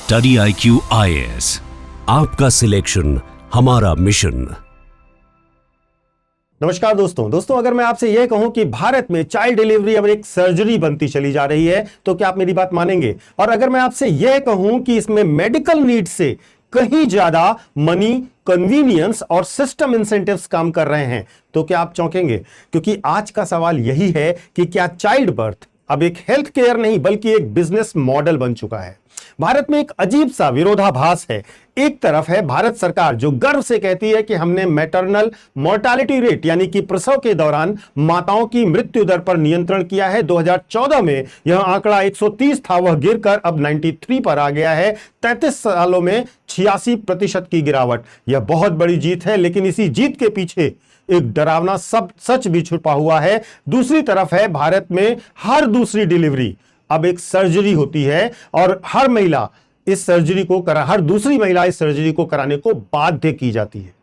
Study IQ IAS, आपका selection हमारा mission. नमस्कार दोस्तों, अगर मैं आपसे यह कहूं कि भारत में चाइल्ड डिलीवरी अब एक सर्जरी बनती चली जा रही है तो क्या आप मेरी बात मानेंगे? और अगर मैं आपसे यह कहूं कि इसमें मेडिकल नीड से कहीं ज्यादा मनी, कन्वीनियंस और सिस्टम इंसेंटिव्स काम कर रहे हैं तो क्या आप चौंकेंगे? क्योंकि आज का सवाल यही है कि क्या चाइल्ड बर्थ अब एक हेल्थ केयर नहीं बल्कि एक बिजनेस मॉडल बन चुका है। भारत में एक अजीब सा विरोधाभास है। एक तरफ है भारत सरकार जो गर्व से कहती है कि हमने मैटरनल मोर्टालिटी रेट यानी कि प्रसव के दौरान माताओं की मृत्यु दर पर नियंत्रण किया है। 2014 में यह आंकड़ा 130 था, वह गिरकर अब 93 पर आ गया है। 33 सालों में 86% की गिरावट। यह बहुत बड़ी जीत है, लेकिन इसी जीत के पीछे एक डरावना सब सच भी छुपा हुआ है। दूसरी तरफ है भारत में हर दूसरी डिलीवरी अब एक सर्जरी होती है और हर दूसरी महिला इस सर्जरी को कराने को बाध्य की जाती है।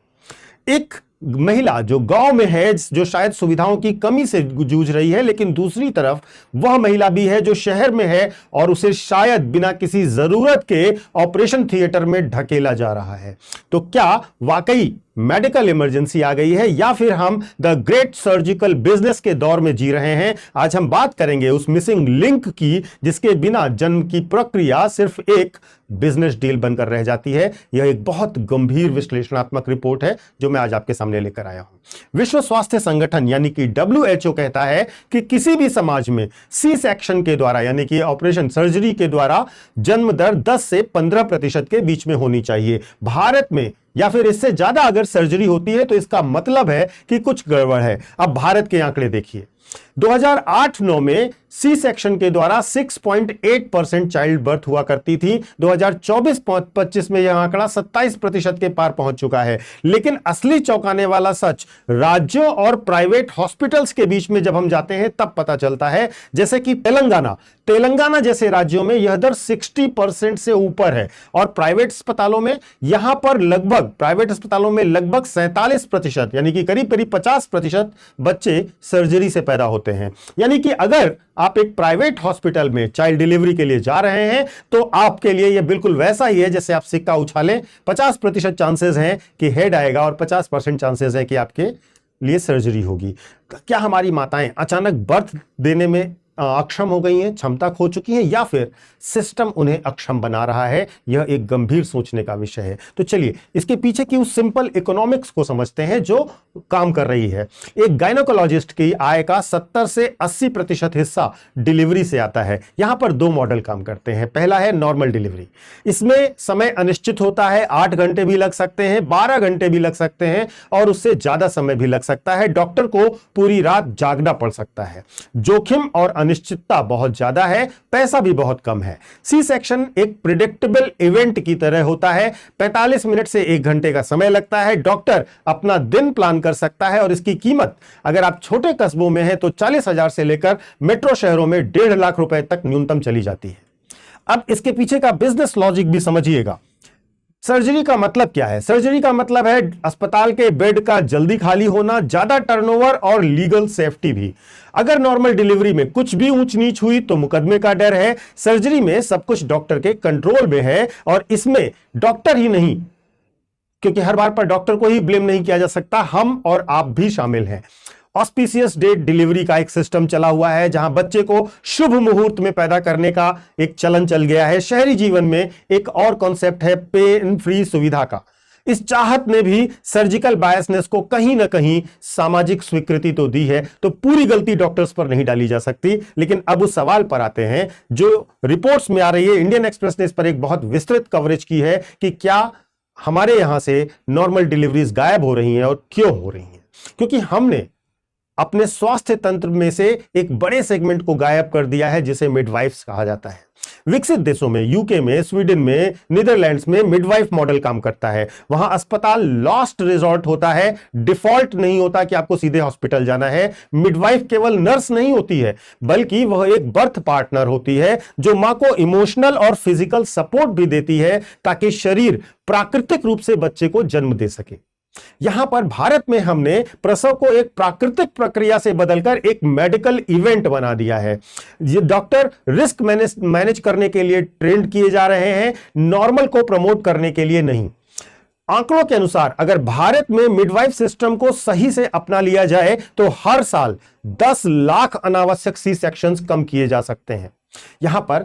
एक महिला जो गांव में है, जो शायद सुविधाओं की कमी से जूझ रही है, लेकिन दूसरी तरफ वह महिला भी है जो शहर में है और उसे शायद बिना किसी जरूरत के ऑपरेशन थिएटर में ढकेला जा रहा है। तो क्या वाकई मेडिकल इमरजेंसी आ गई है या फिर हम द ग्रेट सर्जिकल बिजनेस के दौर में जी रहे हैं? आज हम बात करेंगे उस मिसिंग लिंक की जिसके बिना जन्म की प्रक्रिया सिर्फ एक बिजनेस डील बनकर रह जाती है। यह एक बहुत गंभीर विश्लेषणात्मक रिपोर्ट है जो मैं आज आपके सामने लेकर आया हूं। विश्व स्वास्थ्य संगठन यानी कि WHO कहता है कि किसी भी समाज में सी सेक्शन के द्वारा यानी कि ऑपरेशन सर्जरी के द्वारा जन्म दर 10 से 15% के बीच में होनी चाहिए। भारत में या फिर इससे ज्यादा अगर सर्जरी होती है तो इसका मतलब है कि कुछ गड़बड़ है। अब भारत के आंकड़े देखिए। 2008-9 में सी सेक्शन के द्वारा 6.8% चाइल्ड बर्थ हुआ करती थी। 2024-25 में यह आंकड़ा 27% के पार पहुंच चुका है। लेकिन असली चौंकाने वाला सच राज्यों और प्राइवेट हॉस्पिटल्स के बीच में जब हम जाते हैं तब पता चलता है। जैसे कि तेलंगाना जैसे राज्यों में यह दर 60% से ऊपर है और प्राइवेट अस्पतालों में लगभग 47% यानी कि करीब 50% बच्चे सर्जरी से पैदा होते हैं। यानी कि अगर आप एक प्राइवेट हॉस्पिटल में चाइल्ड डिलीवरी के लिए जा रहे हैं तो आपके लिए यह बिल्कुल वैसा ही है जैसे आप सिक्का उछालें। 50% चांसेस हैं कि हेड आएगा और 50% चांसेस हैं कि आपके लिए सर्जरी होगी। क्या हमारी माताएं अचानक बर्थ देने में अक्षम हो गई हैं, क्षमता खो चुकी हैं, या फिर सिस्टम उन्हें अक्षम बना रहा है? यह एक गंभीर सोचने का विषय है। तो चलिए इसके पीछे की उस सिंपल इकोनॉमिक्स को समझते हैं जो काम कर रही है। एक गायनोकोलॉजिस्ट की आय का 70 से 80% हिस्सा डिलीवरी से आता है। यहां पर दो मॉडल काम करते हैं। पहला है नॉर्मल डिलीवरी। इसमें समय अनिश्चित होता है, 8 घंटे भी लग सकते हैं, 12 घंटे भी लग सकते हैं और उससे ज्यादा समय भी लग सकता है। डॉक्टर को पूरी रात जागना पड़ सकता है। जोखिम और अनिश्चितता बहुत ज्यादा है, पैसा भी बहुत कम है। सी सेक्शन एक प्रिडिक्टेबल इवेंट की तरह होता है। 45 मिनट से 1 घंटे का समय लगता है। डॉक्टर अपना दिन प्लान कर सकता है और इसकी कीमत अगर आप छोटे कस्बों में हैं तो 40,000 से लेकर मेट्रो शहरों में 1.5 लाख रुपए तक न्यूनतम चली जाती है। अब इसके पीछे का बिजनेस लॉजिक भी समझिएगा। सर्जरी का मतलब क्या है? सर्जरी का मतलब है अस्पताल के बेड का जल्दी खाली होना, ज्यादा टर्नओवर और लीगल सेफ्टी भी। अगर नॉर्मल डिलीवरी में कुछ भी ऊंच नीच हुई तो मुकदमे का डर है। सर्जरी में सब कुछ डॉक्टर के कंट्रोल में है और इसमें डॉक्टर ही नहीं, क्योंकि हर बार पर डॉक्टर को ही ब्लेम नहीं किया जा सकता, हम और आप भी शामिल हैं। ऑस्पिशियस डेट डिलीवरी का एक सिस्टम चला हुआ है जहां बच्चे को शुभ मुहूर्त में पैदा करने का एक चलन चल गया है। शहरी जीवन में एक और कॉन्सेप्ट है पेन फ्री सुविधा का। इस चाहत ने भी सर्जिकल बायसनेस को कहीं ना कहीं सामाजिक स्वीकृति तो दी है। तो पूरी गलती डॉक्टर्स पर नहीं डाली जा सकती। लेकिन अब उस सवाल पर आते हैं जो रिपोर्ट्स में आ रही है। इंडियन एक्सप्रेस ने इस पर एक बहुत विस्तृत कवरेज की है कि क्या हमारे यहां से नॉर्मल डिलीवरीज गायब हो रही हैं और क्यों हो रही हैं? क्योंकि हमने अपने स्वास्थ्य तंत्र में से एक बड़े सेगमेंट को गायब कर दिया है जिसे मिडवाइफ्स कहा जाता है। विकसित देशों में, यूके में, स्वीडन में, नीदरलैंड्स में मिडवाइफ मॉडल काम करता है। वहां अस्पताल लास्ट रिजॉर्ट होता है, डिफॉल्ट नहीं होता कि आपको सीधे हॉस्पिटल जाना है। मिडवाइफ केवल नर्स नहीं होती है बल्कि वह एक बर्थ पार्टनर होती है जो मां को इमोशनल और फिजिकल सपोर्ट भी देती है ताकि शरीर प्राकृतिक रूप से बच्चे को जन्म दे सके। यहां पर भारत में हमने प्रसव को एक प्राकृतिक प्रक्रिया से बदलकर एक मेडिकल इवेंट बना दिया है। ये डॉक्टर रिस्क मैनेज करने के लिए ट्रेंड किए जा रहे हैं, नॉर्मल को प्रमोट करने के लिए नहीं। आंकड़ों के अनुसार अगर भारत में मिडवाइफ सिस्टम को सही से अपना लिया जाए तो हर साल 10 लाख अनावश्यक सी सेक्शंस कम किए जा सकते हैं। यहां पर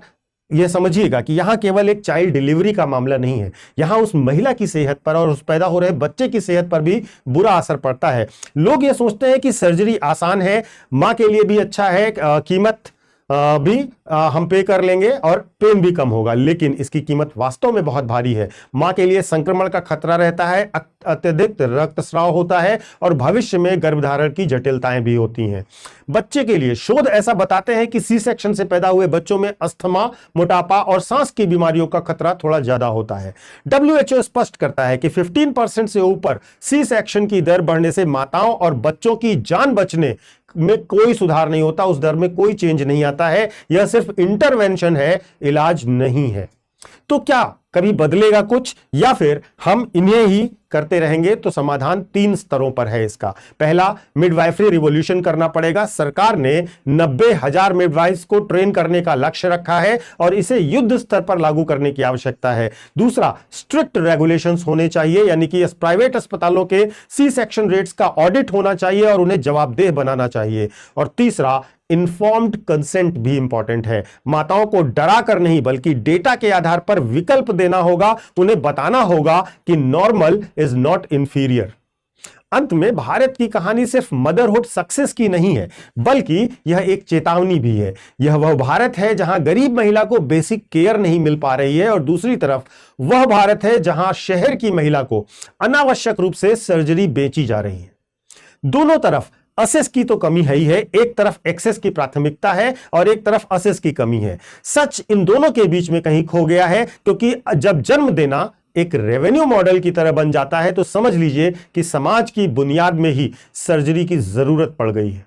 यह समझिएगा कि यहां केवल एक चाइल्ड डिलीवरी का मामला नहीं है, यहां उस महिला की सेहत पर और उस पैदा हो रहे बच्चे की सेहत पर भी बुरा असर पड़ता है। लोग ये सोचते हैं कि सर्जरी आसान है, मां के लिए भी अच्छा है, कीमत भी हम पे कर लेंगे और पेन भी कम होगा, लेकिन इसकी कीमत वास्तव में बहुत भारी है। मां के लिए संक्रमण का खतरा रहता है, अत्यधिक रक्तस्राव होता है और भविष्य में गर्भधारण की जटिलताएं भी होती हैं। बच्चे के लिए शोध ऐसा बताते हैं कि सी सेक्शन से पैदा हुए बच्चों में अस्थमा, मोटापा और सांस की बीमारियों का खतरा थोड़ा ज्यादा होता है। WHO स्पष्ट करता है कि 15% से ऊपर सी सेक्शन की दर बढ़ने से माताओं और बच्चों की जान बचने में कोई सुधार नहीं होता, उस दर में कोई चेंज नहीं आता है। यह सिर्फ इंटरवेंशन है, इलाज नहीं है। तो क्या कभी बदलेगा कुछ या फिर हम इन्हें ही करते रहेंगे? तो समाधान 3 स्तरों पर है इसका। पहला, मिडवाइफरी रिवॉल्यूशन करना पड़ेगा। सरकार ने 90,000 मिडवाइफ्स को ट्रेन करने का लक्ष्य रखा है और इसे युद्ध स्तर पर लागू करने की आवश्यकता है। दूसरा, स्ट्रिक्ट रेगुलेशंस होने चाहिए, यानी कि प्राइवेट अस्पतालों के सी सेक्शन रेट्स का ऑडिट होना चाहिए और उन्हें जवाबदेह बनाना चाहिए। और तीसरा, इन्फॉर्म्ड कंसेंट भी इंपॉर्टेंट है। माताओं को डरा कर नहीं बल्कि डेटा के आधार पर विकल्प देना होगा, उन्हें बताना होगा कि नॉर्मल इज नॉट इंफीरियर। अंत में भारत की कहानी सिर्फ मदरहुड सक्सेस की नहीं है, बल्कि यह एक चेतावनी भी है। यह वह भारत है जहां गरीब महिला को बेसिक केयर नहीं मिल पा रही है और दूसरी तरफ वह भारत है जहां शहर की महिला को अनावश्यक रूप से सर्जरी बेची जा रही है। दोनों तरफ असेस की तो कमी है ही है, एक तरफ एक्सेस की प्राथमिकता है और एक तरफ असेस की कमी है। सच इन दोनों के बीच में कहीं खो गया है, क्योंकि जब जन्म देना एक रेवेन्यू मॉडल की तरह बन जाता है तो समझ लीजिए कि समाज की बुनियाद में ही सर्जरी की जरूरत पड़ गई है।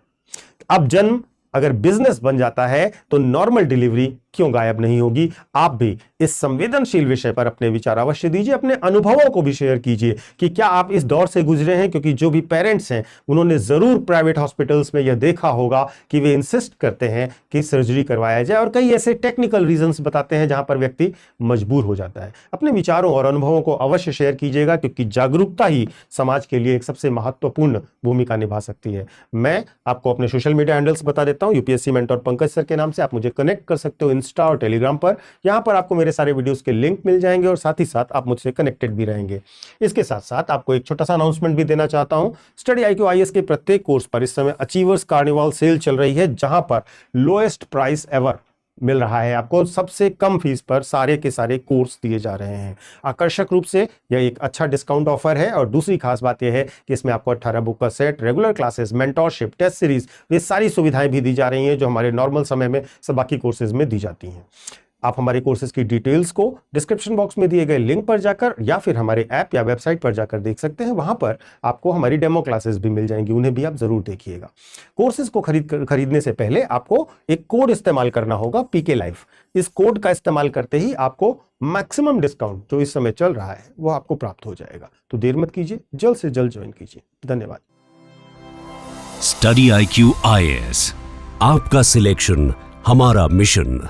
अब जन्म अगर बिजनेस बन जाता है तो नॉर्मल डिलीवरी क्यों गायब नहीं होगी? आप भी इस संवेदनशील विषय पर अपने विचार अवश्य दीजिए, अपने अनुभवों को भी शेयर कीजिए कि क्या आप इस दौर से गुजरे हैं, क्योंकि जो भी पेरेंट्स हैं उन्होंने जरूर प्राइवेट हॉस्पिटल्स में यह देखा होगा कि वे इंसिस्ट करते हैं कि सर्जरी करवाया जाए और कई ऐसे टेक्निकल रीजंस बताते हैं जहां पर व्यक्ति मजबूर हो जाता है। अपने विचारों और अनुभवों को अवश्य शेयर कीजिएगा, क्योंकि जागरूकता ही समाज के लिए एक सबसे महत्वपूर्ण भूमिका निभा सकती है। मैं आपको अपने सोशल मीडिया हैंडल्स बता देता हूं। यूपीएससी मेंटर पंकज सर के नाम से आप मुझे कनेक्ट कर सकते हो इंस्टा और टेलीग्राम पर। यहां पर आपको मेरे सारे वीडियोस के लिंक मिल जाएंगे और साथ ही साथ आप मुझसे कनेक्टेड भी रहेंगे। इसके साथ साथ आपको एक छोटा सा अनाउंसमेंट भी देना चाहता हूं। स्टडी IQ IAS के प्रत्येक कोर्स पर इस समय अचीवर्स कार्निवाल सेल चल रही है, जहां पर लोएस्ट प्राइस एवर मिल रहा है। आपको सबसे कम फीस पर सारे के सारे कोर्स दिए जा रहे हैं। आकर्षक रूप से यह एक अच्छा डिस्काउंट ऑफर है और दूसरी खास बात यह है कि इसमें आपको 18 बुक का set, regular classes, mentorship, test series, ये सारी सुविधाएं भी दी जा रही हैं जो हमारे नॉर्मल समय में सब बाकी कोर्सेज में दी जाती हैं। आप हमारे कोर्सेज की डिटेल्स को डिस्क्रिप्शन बॉक्स में दिए गए लिंक पर जाकर या फिर हमारे ऐप या वेबसाइट पर जाकर देख सकते हैं। वहां पर आपको हमारी डेमो क्लासेस भी मिल जाएंगी, उन्हें भी आप जरूर देखिएगा। कोर्सेज को खरीदने से पहले आपको एक कोड इस्तेमाल करना होगा, PK Life। इस कोड का इस्तेमाल करते ही आपको मैक्सिमम डिस्काउंट जो इस समय चल रहा है वो आपको प्राप्त हो जाएगा। तो देर मत कीजिए, जल्द से जल्द ज्वाइन कीजिए। धन्यवाद। स्टडी IQ IAS, आपका सिलेक्शन हमारा मिशन।